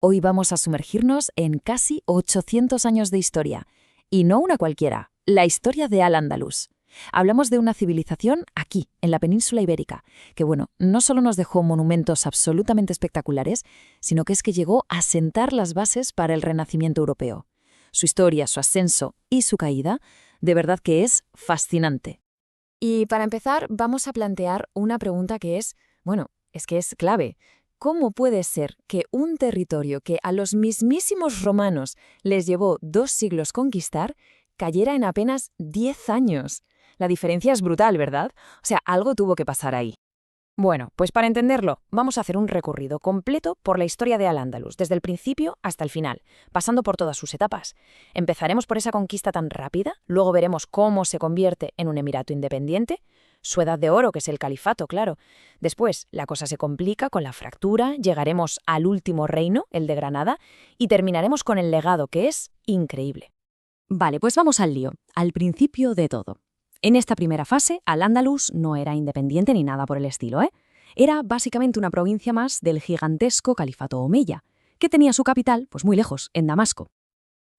Hoy vamos a sumergirnos en casi 800 años de historia. Y no una cualquiera, la historia de Al-Ándalus. Hablamos de una civilización aquí, en la península ibérica, que no solo nos dejó monumentos absolutamente espectaculares, sino que es que llegó a sentar las bases para el Renacimiento europeo. Su historia, su ascenso y su caída, de verdad que es fascinante. Y para empezar, vamos a plantear una pregunta que es clave. ¿Cómo puede ser que un territorio que a los mismísimos romanos les llevó 2 siglos conquistar, cayera en apenas 10 años? La diferencia es brutal, ¿verdad? O sea, algo tuvo que pasar ahí. Bueno, pues para entenderlo, vamos a hacer un recorrido completo por la historia de Al-Ándalus, desde el principio hasta el final, pasando por todas sus etapas. Empezaremos por esa conquista tan rápida, luego veremos cómo se convierte en un emirato independiente, su edad de oro, que es el califato, claro. Después, la cosa se complica con la fractura, llegaremos al último reino, el de Granada, y terminaremos con el legado, que es increíble. Vale, pues vamos al lío, al principio de todo. En esta primera fase, Al-Ándalus no era independiente ni nada por el estilo, ¿eh? Era básicamente una provincia más del gigantesco califato omeya, que tenía su capital, pues muy lejos, en Damasco.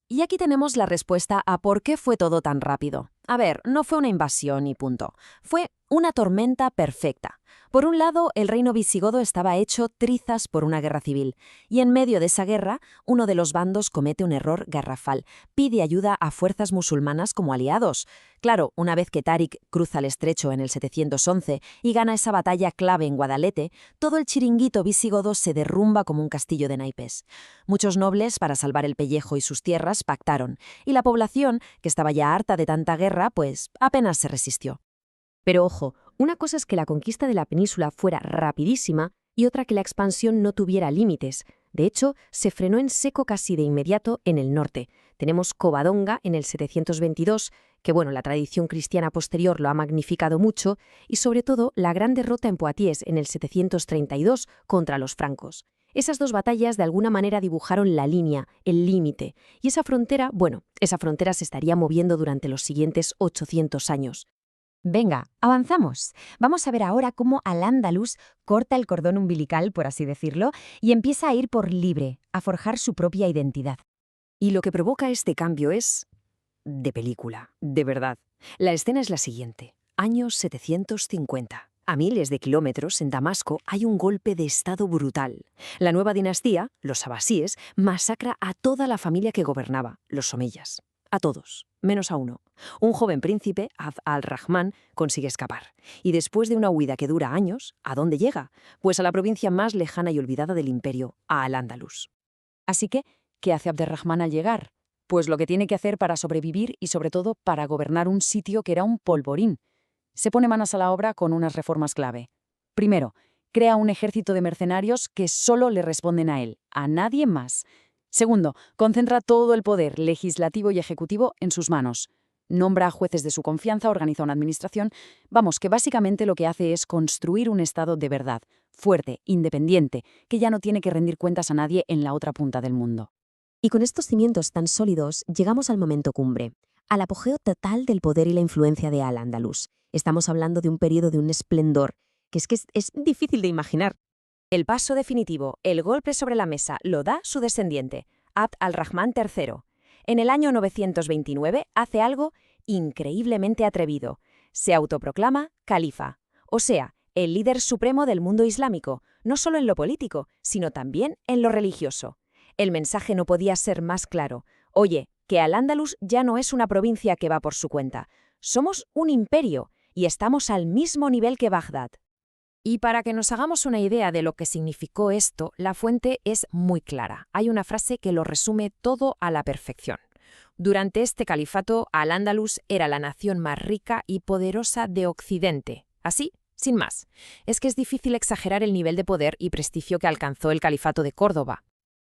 Y aquí tenemos la respuesta a por qué fue todo tan rápido. A ver, no fue una invasión y punto. Fue una tormenta perfecta. Por un lado, el reino visigodo estaba hecho trizas por una guerra civil, y en medio de esa guerra, uno de los bandos comete un error garrafal. Pide ayuda a fuerzas musulmanas como aliados. Claro, una vez que Táriq cruza el estrecho en el 711 y gana esa batalla clave en Guadalete, todo el chiringuito visigodo se derrumba como un castillo de naipes. Muchos nobles, para salvar el pellejo y sus tierras, pactaron, y la población, que estaba ya harta de tanta guerra, pues apenas se resistió. Pero ojo, una cosa es que la conquista de la península fuera rapidísima y otra que la expansión no tuviera límites. De hecho, se frenó en seco casi de inmediato en el norte. Tenemos Covadonga en el 722, que la tradición cristiana posterior lo ha magnificado mucho, y sobre todo la gran derrota en Poitiers en el 732 contra los francos. Esas dos batallas de alguna manera dibujaron la línea, el límite, y esa frontera se estaría moviendo durante los siguientes 800 años. Venga, avanzamos. Vamos a ver ahora cómo Al-Ándalus corta el cordón umbilical, por así decirlo, y empieza a ir por libre, a forjar su propia identidad. Y lo que provoca este cambio es de película, de verdad. La escena es la siguiente. Año 750. A miles de kilómetros, en Damasco, hay un golpe de estado brutal. La nueva dinastía, los abasíes, masacra a toda la familia que gobernaba, los omeyas. A todos, menos a uno. Un joven príncipe, Abd al-Rahman, consigue escapar. Y después de una huida que dura años, ¿a dónde llega? Pues a la provincia más lejana y olvidada del imperio, a Al-Ándalus. Así que, ¿qué hace Abd al-Rahman al llegar? Pues lo que tiene que hacer para sobrevivir y sobre todo para gobernar un sitio que era un polvorín. Se pone manos a la obra con unas reformas clave. Primero, crea un ejército de mercenarios que solo le responden a él, a nadie más. Segundo, concentra todo el poder legislativo y ejecutivo en sus manos. Nombra a jueces de su confianza, organiza una administración. Vamos, que básicamente lo que hace es construir un Estado de verdad, fuerte, independiente, que ya no tiene que rendir cuentas a nadie en la otra punta del mundo. Y con estos cimientos tan sólidos llegamos al momento cumbre, al apogeo total del poder y la influencia de Al-Ándalus. Estamos hablando de un periodo de un esplendor que es difícil de imaginar. El paso definitivo, el golpe sobre la mesa, lo da su descendiente, Abd al-Rahman III. En el año 929 hace algo increíblemente atrevido. Se autoproclama califa, o sea, el líder supremo del mundo islámico, no solo en lo político, sino también en lo religioso. El mensaje no podía ser más claro. Oye, que Al-Ándalus ya no es una provincia que va por su cuenta. Somos un imperio y estamos al mismo nivel que Bagdad. Y para que nos hagamos una idea de lo que significó esto, la fuente es muy clara. Hay una frase que lo resume todo a la perfección. Durante este califato, Al-Ándalus era la nación más rica y poderosa de Occidente. Así, sin más. Es que es difícil exagerar el nivel de poder y prestigio que alcanzó el califato de Córdoba.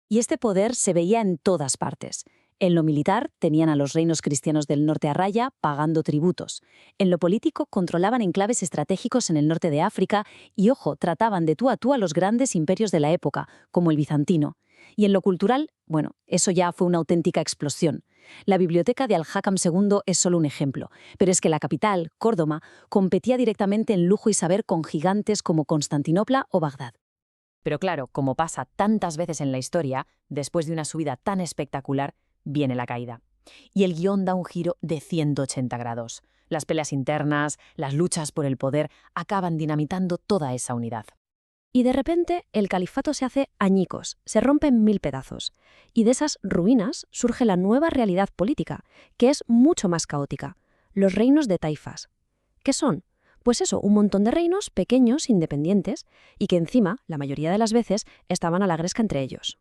Y este poder se veía en todas partes. En lo militar, tenían a los reinos cristianos del norte a raya pagando tributos. En lo político, controlaban enclaves estratégicos en el norte de África y, ojo, trataban de tú a los grandes imperios de la época, como el bizantino. Y en lo cultural, eso ya fue una auténtica explosión. La biblioteca de Al-Hakam II es solo un ejemplo, pero es que la capital, Córdoba, competía directamente en lujo y saber con gigantes como Constantinopla o Bagdad. Pero claro, como pasa tantas veces en la historia, después de una subida tan espectacular, viene la caída. Y el guión da un giro de 180 grados. Las peleas internas, las luchas por el poder, acaban dinamitando toda esa unidad. Y de repente el califato se hace añicos, se rompe en 1000 pedazos. Y de esas ruinas surge la nueva realidad política, que es mucho más caótica. Los reinos de taifas. ¿Qué son? Pues eso, un montón de reinos pequeños, independientes, y que encima, la mayoría de las veces, estaban a la gresca entre ellos.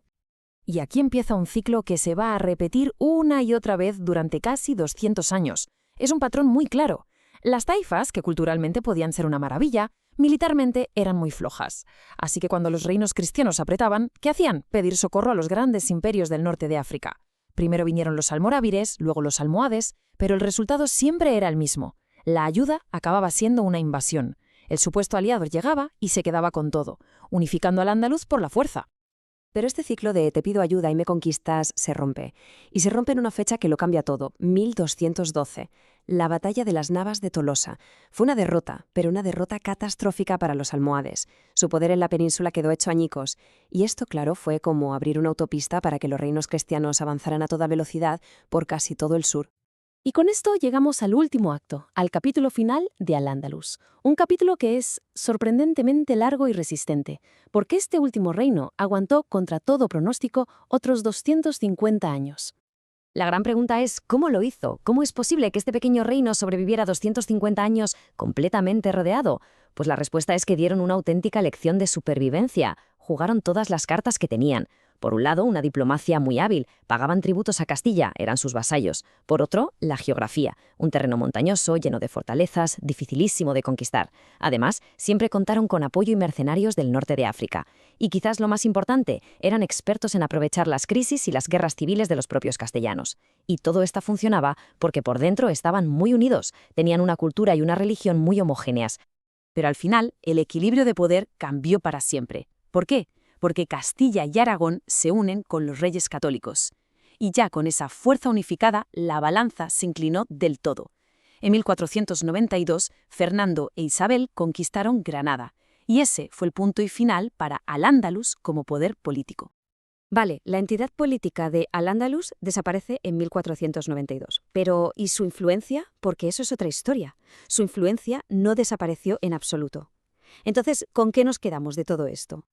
Y aquí empieza un ciclo que se va a repetir una y otra vez durante casi 200 años. Es un patrón muy claro. Las taifas, que culturalmente podían ser una maravilla, militarmente eran muy flojas. Así que cuando los reinos cristianos apretaban, ¿qué hacían? Pedir socorro a los grandes imperios del norte de África. Primero vinieron los almorávides, luego los almohades, pero el resultado siempre era el mismo. La ayuda acababa siendo una invasión. El supuesto aliado llegaba y se quedaba con todo, unificando al andaluz por la fuerza. Pero este ciclo de te pido ayuda y me conquistas se rompe. Y se rompe en una fecha que lo cambia todo, 1212. La batalla de las Navas de Tolosa. Fue una derrota, pero una derrota catastrófica para los almohades. Su poder en la península quedó hecho añicos. Y esto, claro, fue como abrir una autopista para que los reinos cristianos avanzaran a toda velocidad por casi todo el sur. Y con esto llegamos al último acto, al capítulo final de Al-Ándalus. Un capítulo que es sorprendentemente largo y resistente, porque este último reino aguantó contra todo pronóstico otros 250 años. La gran pregunta es, ¿cómo lo hizo? ¿Cómo es posible que este pequeño reino sobreviviera 250 años completamente rodeado? Pues la respuesta es que dieron una auténtica lección de supervivencia. Jugaron todas las cartas que tenían. Por un lado, una diplomacia muy hábil, pagaban tributos a Castilla, eran sus vasallos. Por otro, la geografía, un terreno montañoso, lleno de fortalezas, dificilísimo de conquistar. Además, siempre contaron con apoyo y mercenarios del norte de África. Y quizás lo más importante, eran expertos en aprovechar las crisis y las guerras civiles de los propios castellanos. Y todo esto funcionaba porque por dentro estaban muy unidos, tenían una cultura y una religión muy homogéneas. Pero al final, el equilibrio de poder cambió para siempre. ¿Por qué? Porque Castilla y Aragón se unen con los reyes católicos. Y ya con esa fuerza unificada, la balanza se inclinó del todo. En 1492, Fernando e Isabel conquistaron Granada, y ese fue el punto y final para Al-Ándalus como poder político. Vale, la entidad política de Al-Ándalus desaparece en 1492. Pero, ¿y su influencia? Porque eso es otra historia. Su influencia no desapareció en absoluto. Entonces, ¿con qué nos quedamos de todo esto?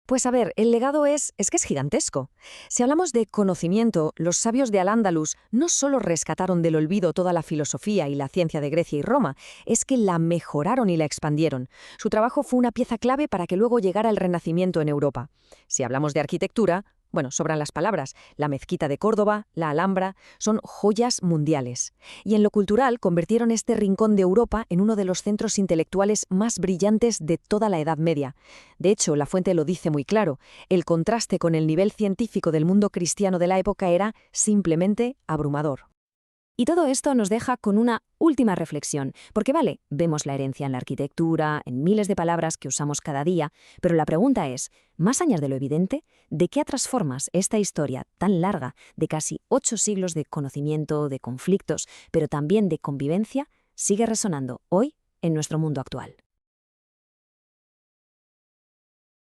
Pues a ver, el legado es que es gigantesco. Si hablamos de conocimiento, los sabios de Al-Ándalus no solo rescataron del olvido toda la filosofía y la ciencia de Grecia y Roma, es que la mejoraron y la expandieron. Su trabajo fue una pieza clave para que luego llegara el Renacimiento en Europa. Si hablamos de arquitectura, bueno, sobran las palabras. La mezquita de Córdoba, la Alhambra, son joyas mundiales. Y en lo cultural convirtieron este rincón de Europa en uno de los centros intelectuales más brillantes de toda la Edad Media. De hecho, la fuente lo dice muy claro, el contraste con el nivel científico del mundo cristiano de la época era simplemente abrumador. Y todo esto nos deja con una última reflexión, porque vale, vemos la herencia en la arquitectura, en miles de palabras que usamos cada día, pero la pregunta es, más allá de lo evidente, ¿de qué otras formas esta historia tan larga, de casi 8 siglos de conocimiento, de conflictos, pero también de convivencia, sigue resonando hoy en nuestro mundo actual?